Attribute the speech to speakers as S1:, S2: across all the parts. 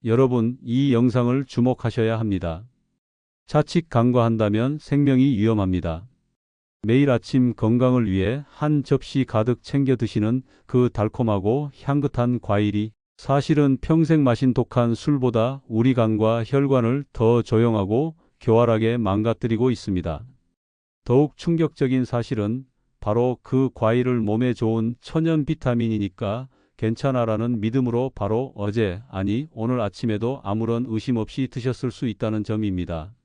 S1: 여러분, 이 영상을 주목하셔야 합니다. 자칫 간과한다면 생명이 위험합니다. 매일 아침 건강을 위해 한 접시 가득 챙겨 드시는 그 달콤하고 향긋한 과일이 사실은 평생 마신 독한 술보다 우리 간과 혈관을 더 조용하고 교활하게 망가뜨리고 있습니다. 더욱 충격적인 사실은 바로 그 과일을 몸에 좋은 천연 비타민이니까 괜찮아라는 믿음으로 바로 어제, 아니 오늘 아침에도 아무런 의심 없이 드셨을 수 있다는 점입니다.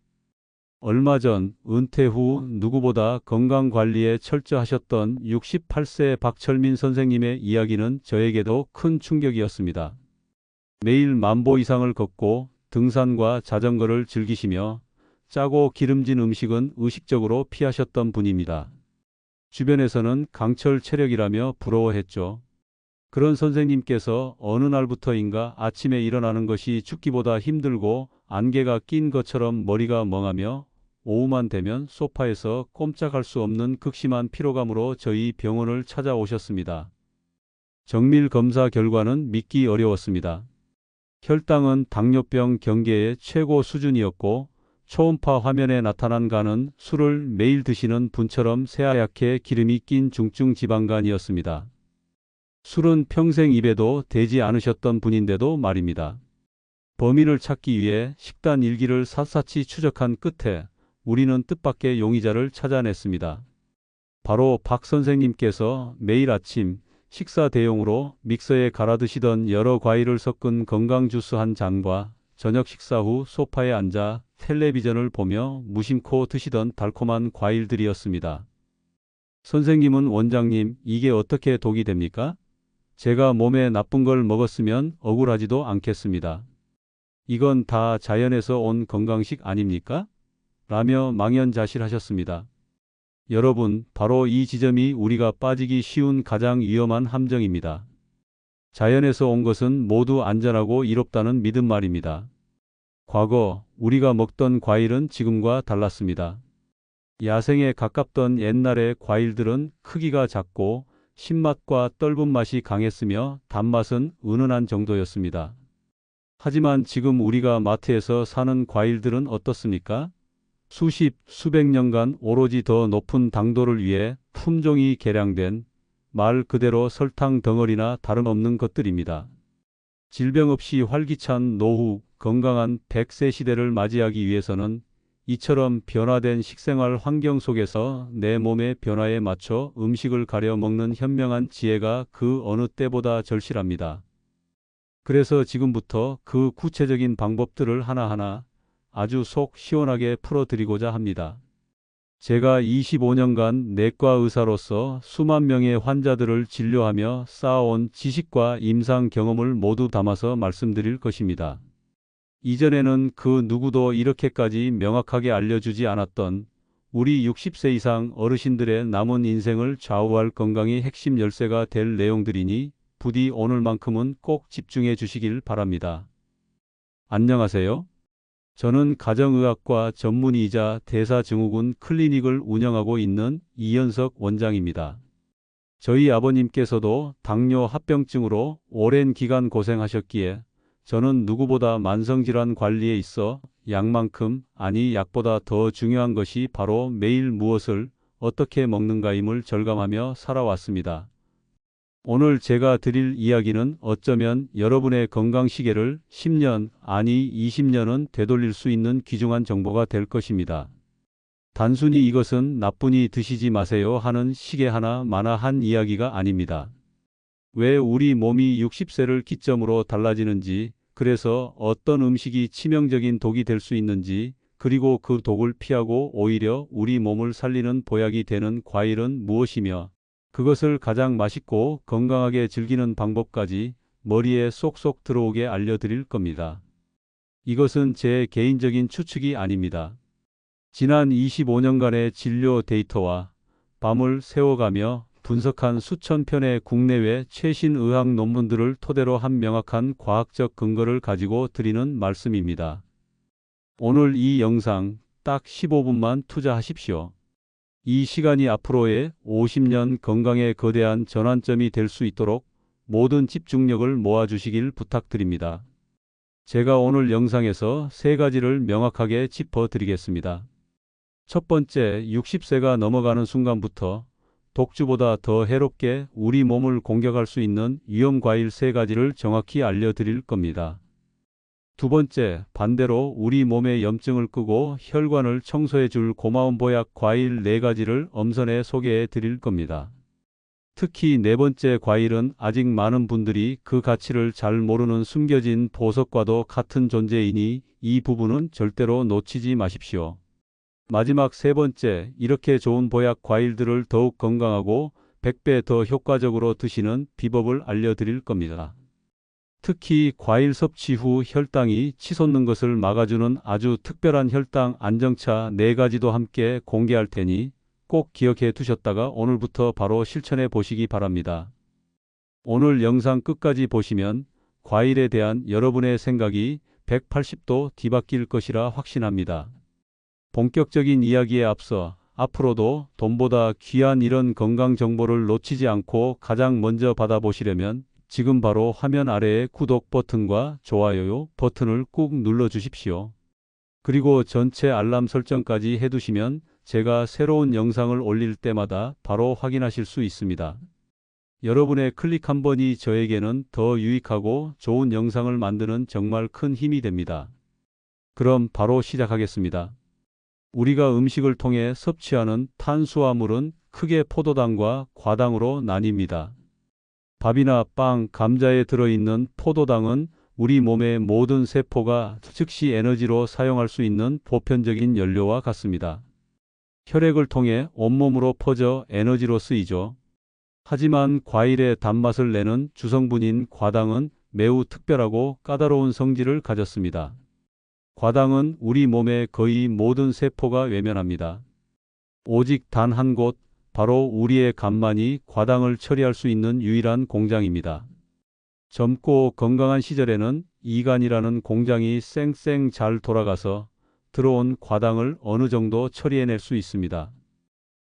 S1: 얼마 전 은퇴 후 누구보다 건강관리에 철저하셨던 68세 박철민 선생님의 이야기는 저에게도 큰 충격이었습니다. 매일 10,000보 이상을 걷고 등산과 자전거를 즐기시며 짜고 기름진 음식은 의식적으로 피하셨던 분입니다. 주변에서는 강철 체력이라며 부러워했죠. 그런 선생님께서 어느 날부터인가 아침에 일어나는 것이 죽기보다 힘들고 안개가 낀 것처럼 머리가 멍하며 오후만 되면 소파에서 꼼짝할 수 없는 극심한 피로감으로 저희 병원을 찾아오셨습니다. 정밀 검사 결과는 믿기 어려웠습니다. 혈당은 당뇨병 경계의 최고 수준이었고 초음파 화면에 나타난 간은 술을 매일 드시는 분처럼 새하얗게 기름이 낀 중증 지방간이었습니다. 술은 평생 입에도 대지 않으셨던 분인데도 말입니다. 범인을 찾기 위해 식단 일기를 샅샅이 추적한 끝에 우리는 뜻밖의 용의자를 찾아냈습니다. 바로 박 선생님께서 매일 아침 식사 대용으로 믹서에 갈아 드시던 여러 과일을 섞은 건강 주스 한 잔과 저녁 식사 후 소파에 앉아 텔레비전을 보며 무심코 드시던 달콤한 과일들이었습니다. 선생님은 원장님, 이게 어떻게 독이 됩니까? 제가 몸에 나쁜 걸 먹었으면 억울하지도 않겠습니다. 이건 다 자연에서 온 건강식 아닙니까? 라며 망연자실하셨습니다. 여러분, 바로 이 지점이 우리가 빠지기 쉬운 가장 위험한 함정입니다. 자연에서 온 것은 모두 안전하고 이롭다는 믿음 말입니다. 과거 우리가 먹던 과일은 지금과 달랐습니다. 야생에 가깝던 옛날의 과일들은 크기가 작고 신맛과 떫은 맛이 강했으며 단맛은 은은한 정도였습니다. 하지만 지금 우리가 마트에서 사는 과일들은 어떻습니까? 수십, 수백 년간 오로지 더 높은 당도를 위해 품종이 개량된 말 그대로 설탕 덩어리나 다름없는 것들입니다. 질병 없이 활기찬 노후, 건강한 100세 시대를 맞이하기 위해서는 이처럼 변화된 식생활 환경 속에서 내 몸의 변화에 맞춰 음식을 가려 먹는 현명한 지혜가 그 어느 때보다 절실합니다. 그래서 지금부터 그 구체적인 방법들을 하나하나 아주 속 시원하게 풀어드리고자 합니다. 제가 25년간 내과 의사로서 수만 명의 환자들을 진료하며 쌓아온 지식과 임상 경험을 모두 담아서 말씀드릴 것입니다. 이전에는 그 누구도 이렇게까지 명확하게 알려주지 않았던 우리 60세 이상 어르신들의 남은 인생을 좌우할 건강의 핵심 열쇠가 될 내용들이니 부디 오늘만큼은 꼭 집중해 주시길 바랍니다. 안녕하세요. 저는 가정의학과 전문의이자 대사증후군 클리닉을 운영하고 있는 이현석 원장입니다. 저희 아버님께서도 당뇨 합병증으로 오랜 기간 고생하셨기에 저는 누구보다 만성질환 관리에 있어 약만큼, 아니 약보다 더 중요한 것이 바로 매일 무엇을 어떻게 먹는가임을 절감하며 살아왔습니다. 오늘 제가 드릴 이야기는 어쩌면 여러분의 건강 시계를 10년, 아니 20년은 되돌릴 수 있는 귀중한 정보가 될 것입니다. 단순히 이것은 나쁘니 드시지 마세요 하는 시계 하나마나 한 이야기가 아닙니다. 왜 우리 몸이 60세를 기점으로 달라지는지, 그래서 어떤 음식이 치명적인 독이 될 수 있는지, 그리고 그 독을 피하고 오히려 우리 몸을 살리는 보약이 되는 과일은 무엇이며, 그것을 가장 맛있고 건강하게 즐기는 방법까지 머리에 쏙쏙 들어오게 알려드릴 겁니다. 이것은 제 개인적인 추측이 아닙니다. 지난 25년간의 진료 데이터와 밤을 새워가며 분석한 수천 편의 국내외 최신 의학 논문들을 토대로 한 명확한 과학적 근거를 가지고 드리는 말씀입니다. 오늘 이 영상 딱 15분만 투자하십시오. 이 시간이 앞으로의 50년 건강의 거대한 전환점이 될 수 있도록 모든 집중력을 모아주시길 부탁드립니다. 제가 오늘 영상에서 세 가지를 명확하게 짚어 드리겠습니다. 첫 번째, 60세가 넘어가는 순간부터 독주보다 더 해롭게 우리 몸을 공격할 수 있는 위험 과일 세 가지를 정확히 알려드릴 겁니다. 두 번째, 반대로 우리 몸의 염증을 끄고 혈관을 청소해 줄 고마운 보약 과일 네 가지를 엄선해 소개해 드릴 겁니다. 특히 네 번째 과일은 아직 많은 분들이 그 가치를 잘 모르는 숨겨진 보석과도 같은 존재이니 이 부분은 절대로 놓치지 마십시오. 마지막 세 번째, 이렇게 좋은 보약 과일들을 더욱 건강하고 100배 더 효과적으로 드시는 비법을 알려드릴 겁니다. 특히 과일 섭취 후 혈당이 치솟는 것을 막아주는 아주 특별한 혈당 안정차 네 가지도 함께 공개할 테니 꼭 기억해 두셨다가 오늘부터 바로 실천해 보시기 바랍니다. 오늘 영상 끝까지 보시면 과일에 대한 여러분의 생각이 180도 뒤바뀔 것이라 확신합니다. 본격적인 이야기에 앞서 앞으로도 돈보다 귀한 이런 건강 정보를 놓치지 않고 가장 먼저 받아보시려면 지금 바로 화면 아래의 구독 버튼과 좋아요 버튼을 꾹 눌러 주십시오. 그리고 전체 알람 설정까지 해두시면 제가 새로운 영상을 올릴 때마다 바로 확인하실 수 있습니다. 여러분의 클릭 한 번이 저에게는 더 유익하고 좋은 영상을 만드는 정말 큰 힘이 됩니다. 그럼 바로 시작하겠습니다. 우리가 음식을 통해 섭취하는 탄수화물은 크게 포도당과 과당으로 나뉩니다. 밥이나 빵, 감자에 들어있는 포도당은 우리 몸의 모든 세포가 즉시 에너지로 사용할 수 있는 보편적인 연료와 같습니다. 혈액을 통해 온몸으로 퍼져 에너지로 쓰이죠. 하지만 과일의 단맛을 내는 주성분인 과당은 매우 특별하고 까다로운 성질을 가졌습니다. 과당은 우리 몸의 거의 모든 세포가 외면합니다. 오직 단 한 곳, 바로 우리의 간만이 과당을 처리할 수 있는 유일한 공장입니다. 젊고 건강한 시절에는 이간이라는 공장이 쌩쌩 잘 돌아가서 들어온 과당을 어느 정도 처리해낼 수 있습니다.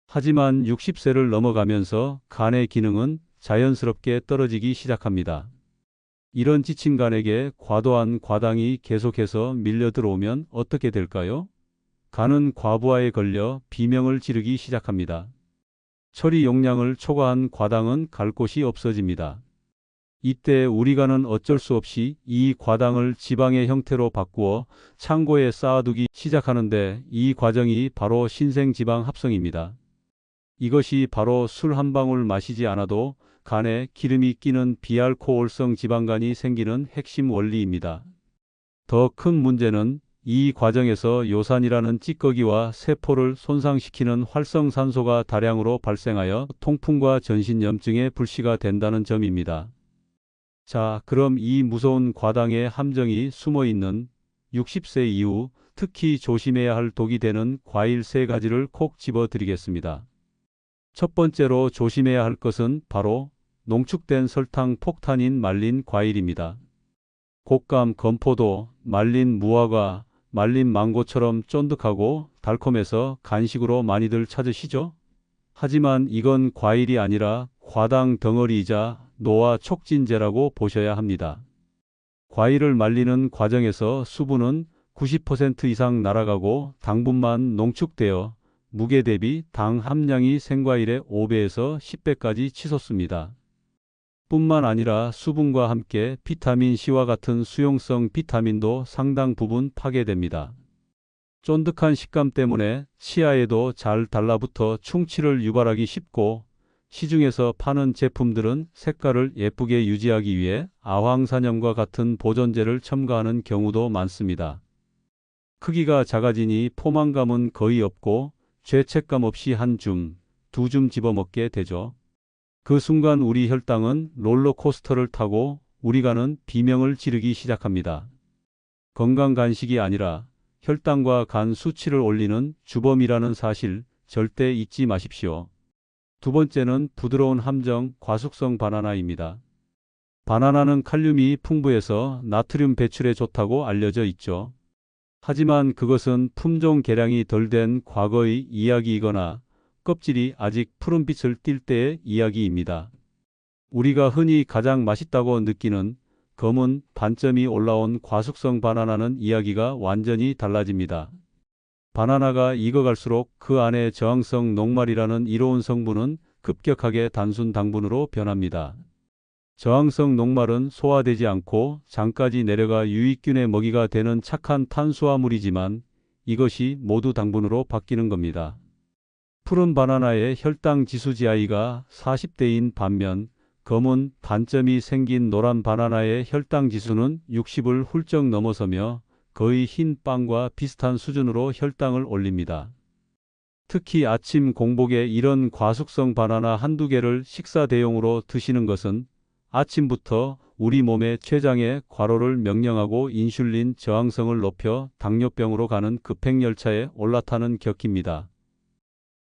S1: 하지만 60세를 넘어가면서 간의 기능은 자연스럽게 떨어지기 시작합니다. 이런 지친 간에게 과도한 과당이 계속해서 밀려 들어오면 어떻게 될까요? 간은 과부하에 걸려 비명을 지르기 시작합니다. 처리 용량을 초과한 과당은 갈 곳이 없어집니다. 이때 우리 간은 어쩔 수 없이 이 과당을 지방의 형태로 바꾸어 창고에 쌓아두기 시작하는데 이 과정이 바로 신생지방 합성입니다. 이것이 바로 술 한 방울 마시지 않아도 간에 기름이 끼는 비알코올성 지방간이 생기는 핵심 원리입니다. 더 큰 문제는 이 과정에서 요산이라는 찌꺼기와 세포를 손상시키는 활성산소가 다량으로 발생하여 통풍과 전신염증의 불씨가 된다는 점입니다. 자, 그럼 이 무서운 과당의 함정이 숨어있는 60세 이후 특히 조심해야 할 독이 되는 과일 세 가지를 콕 집어 드리겠습니다. 첫 번째로 조심해야 할 것은 바로 농축된 설탕 폭탄인 말린 과일입니다. 곶감, 건포도, 말린 무화과, 말린 망고처럼 쫀득하고 달콤해서 간식으로 많이들 찾으시죠? 하지만 이건 과일이 아니라 과당 덩어리이자 노화 촉진제라고 보셔야 합니다. 과일을 말리는 과정에서 수분은 90% 이상 날아가고 당분만 농축되어 무게 대비 당 함량이 생과일의 5배에서 10배까지 치솟습니다. 뿐만 아니라 수분과 함께 비타민C와 같은 수용성 비타민도 상당 부분 파괴됩니다. 쫀득한 식감 때문에 치아에도 잘 달라붙어 충치를 유발하기 쉽고 시중에서 파는 제품들은 색깔을 예쁘게 유지하기 위해 아황산염과 같은 보존제를 첨가하는 경우도 많습니다. 크기가 작아지니 포만감은 거의 없고 죄책감 없이 한 줌, 두 줌 집어먹게 되죠. 그 순간 우리 혈당은 롤러코스터를 타고 우리 간은 비명을 지르기 시작합니다. 건강 간식이 아니라 혈당과 간 수치를 올리는 주범이라는 사실 절대 잊지 마십시오. 두 번째는 부드러운 함정 과숙성 바나나입니다. 바나나는 칼륨이 풍부해서 나트륨 배출에 좋다고 알려져 있죠. 하지만 그것은 품종 개량이 덜 된 과거의 이야기이거나 껍질이 아직 푸른빛을 띌 때의 이야기입니다. 우리가 흔히 가장 맛있다고 느끼는 검은 반점이 올라온 과숙성 바나나는 이야기가 완전히 달라집니다. 바나나가 익어갈수록 그 안에 저항성 녹말이라는 이로운 성분은 급격하게 단순 당분으로 변합니다. 저항성 녹말은 소화되지 않고 장까지 내려가 유익균의 먹이가 되는 착한 탄수화물이지만 이것이 모두 당분으로 바뀌는 겁니다. 푸른 바나나의 혈당 지수 GI가 40대인 반면 검은 반점이 생긴 노란 바나나의 혈당 지수는 60을 훌쩍 넘어서며 거의 흰 빵과 비슷한 수준으로 혈당을 올립니다. 특히 아침 공복에 이런 과숙성 바나나 한두 개를 식사 대용으로 드시는 것은 아침부터 우리 몸의 췌장에 과로를 명령하고 인슐린 저항성을 높여 당뇨병으로 가는 급행열차에 올라타는 격입니다.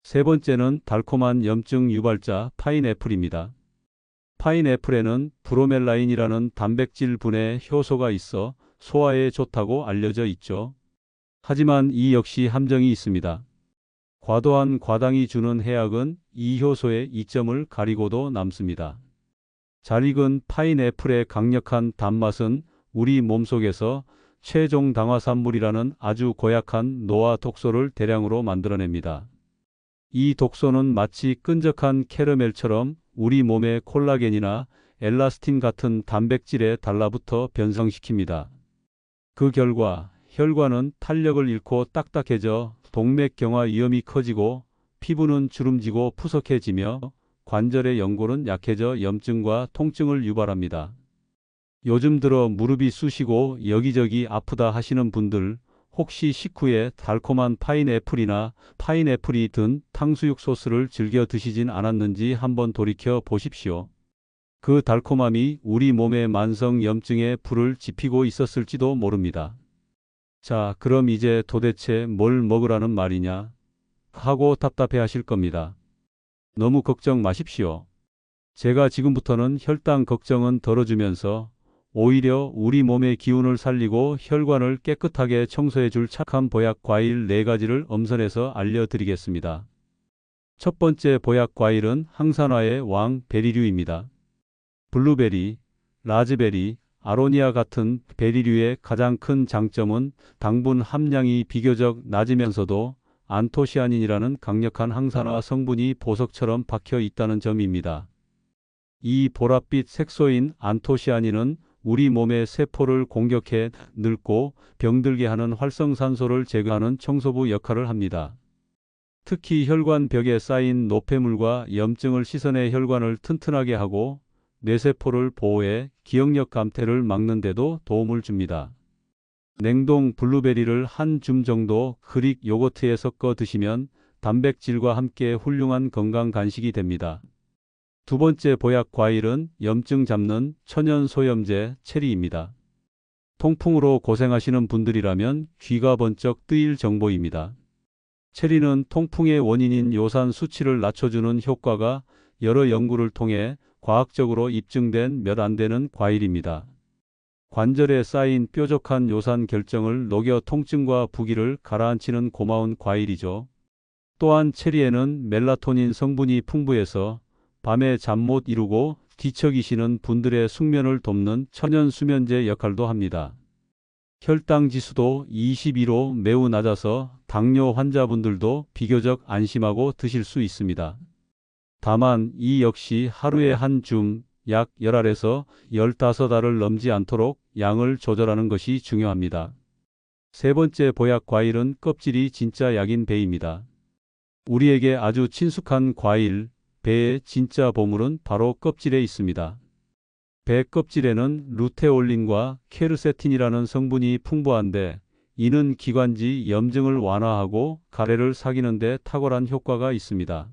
S1: 세 번째는 달콤한 염증 유발자 파인애플입니다. 파인애플에는 브로멜라인이라는 단백질 분해 효소가 있어 소화에 좋다고 알려져 있죠. 하지만 이 역시 함정이 있습니다. 과도한 과당이 주는 해악은 이 효소의 이점을 가리고도 남습니다. 잘 익은 파인애플의 강력한 단맛은 우리 몸속에서 최종 당화산물이라는 아주 고약한 노화 독소를 대량으로 만들어냅니다. 이 독소는 마치 끈적한 캐러멜처럼 우리 몸의 콜라겐이나 엘라스틴 같은 단백질에 달라붙어 변성시킵니다. 그 결과 혈관은 탄력을 잃고 딱딱해져 동맥경화 위험이 커지고 피부는 주름지고 푸석해지며 관절의 연골은 약해져 염증과 통증을 유발합니다. 요즘 들어 무릎이 쑤시고 여기저기 아프다 하시는 분들, 혹시 식후에 달콤한 파인애플이나 파인애플이 든 탕수육 소스를 즐겨 드시진 않았는지 한번 돌이켜 보십시오. 그 달콤함이 우리 몸의 만성 염증에 불을 지피고 있었을지도 모릅니다. 자, 그럼 이제 도대체 뭘 먹으라는 말이냐 하고 답답해 하실 겁니다. 너무 걱정 마십시오. 제가 지금부터는 혈당 걱정은 덜어주면서 오히려 우리 몸의 기운을 살리고 혈관을 깨끗하게 청소해 줄 착한 보약 과일 4가지를 엄선해서 알려드리겠습니다. 첫 번째 보약 과일은 항산화의 왕 베리류입니다. 블루베리, 라즈베리, 아로니아 같은 베리류의 가장 큰 장점은 당분 함량이 비교적 낮으면서도 안토시아닌이라는 강력한 항산화 성분이 보석처럼 박혀 있다는 점입니다. 이 보랏빛 색소인 안토시아닌은 우리 몸의 세포를 공격해 늙고 병들게 하는 활성산소를 제거하는 청소부 역할을 합니다. 특히 혈관 벽에 쌓인 노폐물과 염증을 씻어내 혈관을 튼튼하게 하고 뇌세포를 보호해 기억력 감퇴를 막는 데도 도움을 줍니다. 냉동 블루베리를 한 줌 정도 그릭 요거트에 섞어 드시면 단백질과 함께 훌륭한 건강 간식이 됩니다. 두 번째 보약 과일은 염증 잡는 천연 소염제 체리입니다. 통풍으로 고생하시는 분들이라면 귀가 번쩍 뜨일 정보입니다. 체리는 통풍의 원인인 요산 수치를 낮춰주는 효과가 여러 연구를 통해 과학적으로 입증된 몇 안 되는 과일입니다. 관절에 쌓인 뾰족한 요산 결정을 녹여 통증과 부기를 가라앉히는 고마운 과일이죠. 또한 체리에는 멜라토닌 성분이 풍부해서 밤에 잠 못 이루고 뒤척이시는 분들의 숙면을 돕는 천연 수면제 역할도 합니다. 혈당 지수도 22로 매우 낮아서 당뇨 환자분들도 비교적 안심하고 드실 수 있습니다. 다만 이 역시 하루에 한 줌, 약 10알에서 15알을 넘지 않도록 양을 조절하는 것이 중요합니다. 세 번째 보약 과일은 껍질이 진짜 약인 배입니다. 우리에게 아주 친숙한 과일, 배의 진짜 보물은 바로 껍질에 있습니다. 배 껍질에는 루테올린과 케르세틴이라는 성분이 풍부한데 이는 기관지 염증을 완화하고 가래를 삭이는 데 탁월한 효과가 있습니다.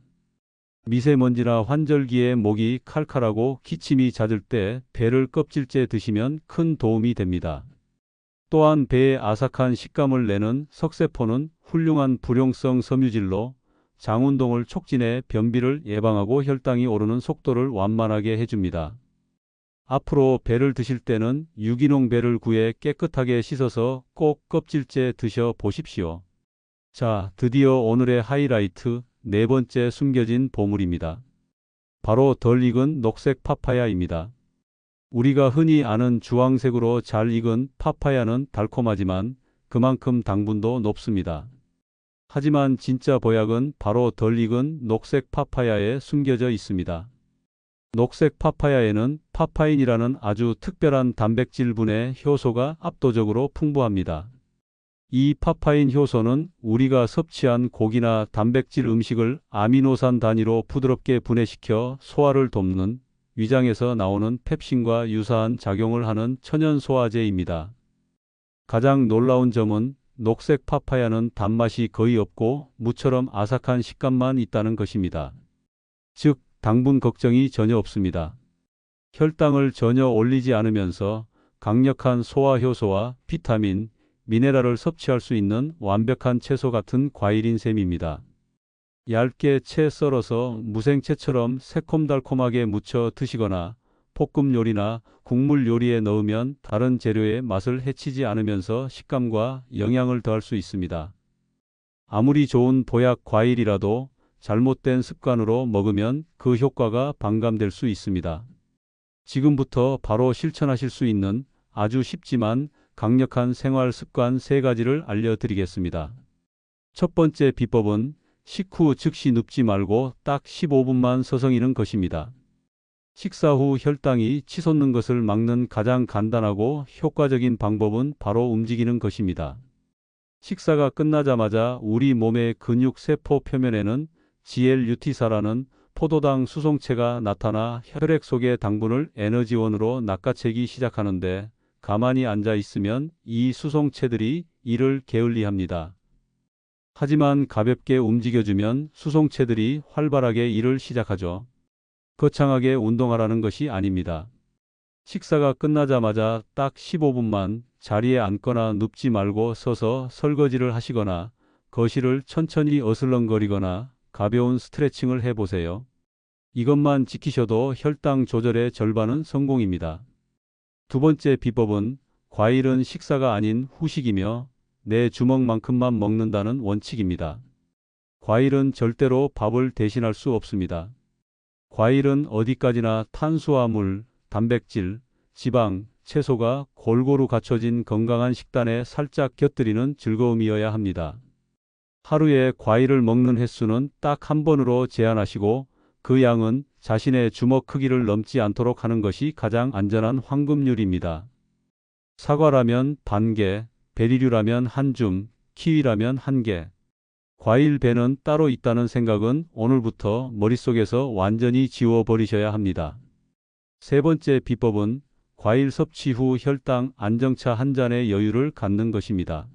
S1: 미세먼지나 환절기에 목이 칼칼하고 기침이 잦을 때 배를 껍질째 드시면 큰 도움이 됩니다. 또한 배의 아삭한 식감을 내는 석쇠포는 훌륭한 불용성 섬유질로 장 운동을 촉진해 변비를 예방하고 혈당이 오르는 속도를 완만하게 해줍니다. 앞으로 배를 드실 때는 유기농 배를 구해 깨끗하게 씻어서 꼭 껍질째 드셔 보십시오. 자, 드디어 오늘의 하이라이트, 네 번째 숨겨진 보물입니다. 바로 덜 익은 녹색 파파야입니다. 우리가 흔히 아는 주황색으로 잘 익은 파파야는 달콤하지만 그만큼 당분도 높습니다. 하지만 진짜 보약은 바로 덜 익은 녹색 파파야에 숨겨져 있습니다. 녹색 파파야에는 파파인이라는 아주 특별한 단백질분의 효소가 압도적으로 풍부합니다. 이 파파인 효소는 우리가 섭취한 고기나 단백질 음식을 아미노산 단위로 부드럽게 분해시켜 소화를 돕는 위장에서 나오는 펩신과 유사한 작용을 하는 천연 소화제입니다. 가장 놀라운 점은 녹색 파파야는 단맛이 거의 없고 무처럼 아삭한 식감만 있다는 것입니다. 즉, 당분 걱정이 전혀 없습니다. 혈당을 전혀 올리지 않으면서 강력한 소화 효소와 비타민, 미네랄을 섭취할 수 있는 완벽한 채소 같은 과일인 셈입니다. 얇게 채 썰어서 무생채처럼 새콤달콤하게 무쳐 드시거나 볶음 요리나 국물 요리에 넣으면 다른 재료의 맛을 해치지 않으면서 식감과 영양을 더할 수 있습니다. 아무리 좋은 보약 과일이라도 잘못된 습관으로 먹으면 그 효과가 반감될 수 있습니다. 지금부터 바로 실천하실 수 있는 아주 쉽지만 강력한 생활 습관 3가지를 알려드리겠습니다. 첫 번째 비법은 식후 즉시 눕지 말고 딱 15분만 서성이는 것입니다. 식사 후 혈당이 치솟는 것을 막는 가장 간단하고 효과적인 방법은 바로 움직이는 것입니다. 식사가 끝나자마자 우리 몸의 근육 세포 표면에는 GLUT사라는 포도당 수송체가 나타나 혈액 속의 당분을 에너지원으로 낚아채기 시작하는데 가만히 앉아 있으면 이 수송체들이 이를 게을리합니다. 하지만 가볍게 움직여주면 수송체들이 활발하게 일을 시작하죠. 거창하게 운동하라는 것이 아닙니다. 식사가 끝나자마자 딱 15분만 자리에 앉거나 눕지 말고 서서 설거지를 하시거나 거실을 천천히 어슬렁거리거나 가벼운 스트레칭을 해보세요. 이것만 지키셔도 혈당 조절의 절반은 성공입니다. 두 번째 비법은 과일은 식사가 아닌 후식이며 내 주먹만큼만 먹는다는 원칙입니다. 과일은 절대로 밥을 대신할 수 없습니다. 과일은 어디까지나 탄수화물, 단백질, 지방, 채소가 골고루 갖춰진 건강한 식단에 살짝 곁들이는 즐거움이어야 합니다. 하루에 과일을 먹는 횟수는 딱 한 번으로 제한하시고 그 양은 자신의 주먹 크기를 넘지 않도록 하는 것이 가장 안전한 황금률입니다. 사과라면 반 개, 베리류라면 한 줌, 키위라면 한 개. 과일 배는 따로 있다는 생각은 오늘부터 머릿속에서 완전히 지워버리셔야 합니다. 세 번째 비법은 과일 섭취 후 혈당 안정차 한 잔의 여유를 갖는 것입니다.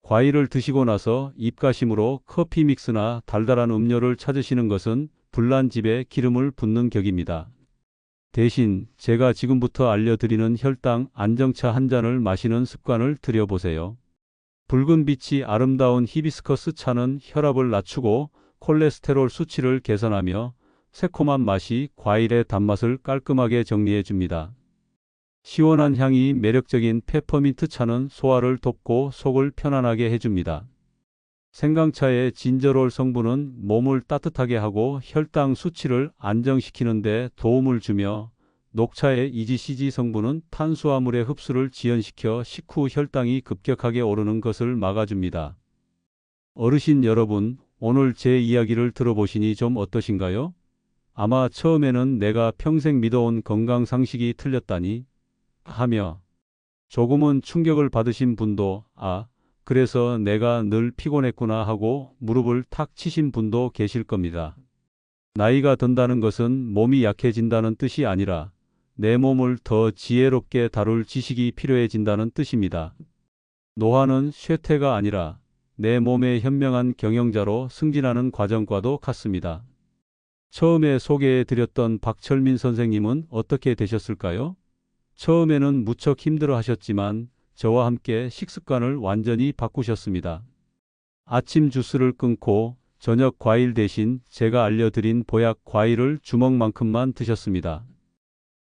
S1: 과일을 드시고 나서 입가심으로 커피 믹스나 달달한 음료를 찾으시는 것은 불난 집에 기름을 붓는 격입니다. 대신 제가 지금부터 알려드리는 혈당 안정차 한 잔을 마시는 습관을 들여보세요. 붉은 빛이 아름다운 히비스커스 차는 혈압을 낮추고 콜레스테롤 수치를 개선하며 새콤한 맛이 과일의 단맛을 깔끔하게 정리해 줍니다. 시원한 향이 매력적인 페퍼민트 차는 소화를 돕고 속을 편안하게 해줍니다. 생강차의 진저롤 성분은 몸을 따뜻하게 하고 혈당 수치를 안정시키는 데 도움을 주며 녹차의 EGCG 성분은 탄수화물의 흡수를 지연시켜 식후 혈당이 급격하게 오르는 것을 막아줍니다. 어르신 여러분, 오늘 제 이야기를 들어보시니 좀 어떠신가요? 아마 처음에는 내가 평생 믿어온 건강 상식이 틀렸다니 하며 조금은 충격을 받으신 분도 그래서 내가 늘 피곤했구나 하고 무릎을 탁 치신 분도 계실 겁니다. 나이가 든다는 것은 몸이 약해진다는 뜻이 아니라 내 몸을 더 지혜롭게 다룰 지식이 필요해진다는 뜻입니다. 노화는 쇠퇴가 아니라 내 몸의 현명한 경영자로 승진하는 과정과도 같습니다. 처음에 소개해드렸던 박철민 선생님은 어떻게 되셨을까요? 처음에는 무척 힘들어 하셨지만 저와 함께 식습관을 완전히 바꾸셨습니다. 아침 주스를 끊고 저녁 과일 대신 제가 알려드린 보약 과일을 주먹만큼만 드셨습니다.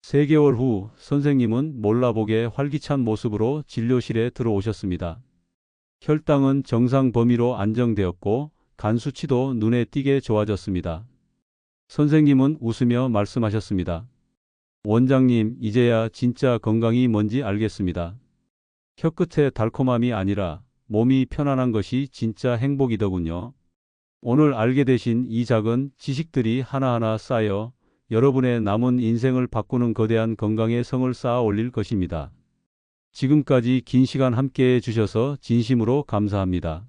S1: 3개월 후 선생님은 몰라보게 활기찬 모습으로 진료실에 들어오셨습니다. 혈당은 정상 범위로 안정되었고 간 수치도 눈에 띄게 좋아졌습니다. 선생님은 웃으며 말씀하셨습니다. 원장님, 이제야 진짜 건강이 뭔지 알겠습니다. 혀끝의 달콤함이 아니라 몸이 편안한 것이 진짜 행복이더군요. 오늘 알게 되신 이 작은 지식들이 하나하나 쌓여 여러분의 남은 인생을 바꾸는 거대한 건강의 성을 쌓아 올릴 것입니다. 지금까지 긴 시간 함께 해주셔서 진심으로 감사합니다.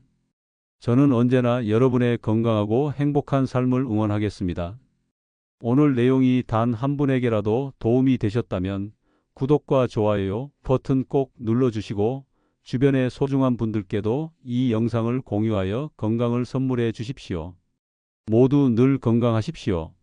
S1: 저는 언제나 여러분의 건강하고 행복한 삶을 응원하겠습니다. 오늘 내용이 단 한 분에게라도 도움이 되셨다면 구독과 좋아요 버튼 꼭 눌러주시고 주변의 소중한 분들께도 이 영상을 공유하여 건강을 선물해 주십시오. 모두 늘 건강하십시오.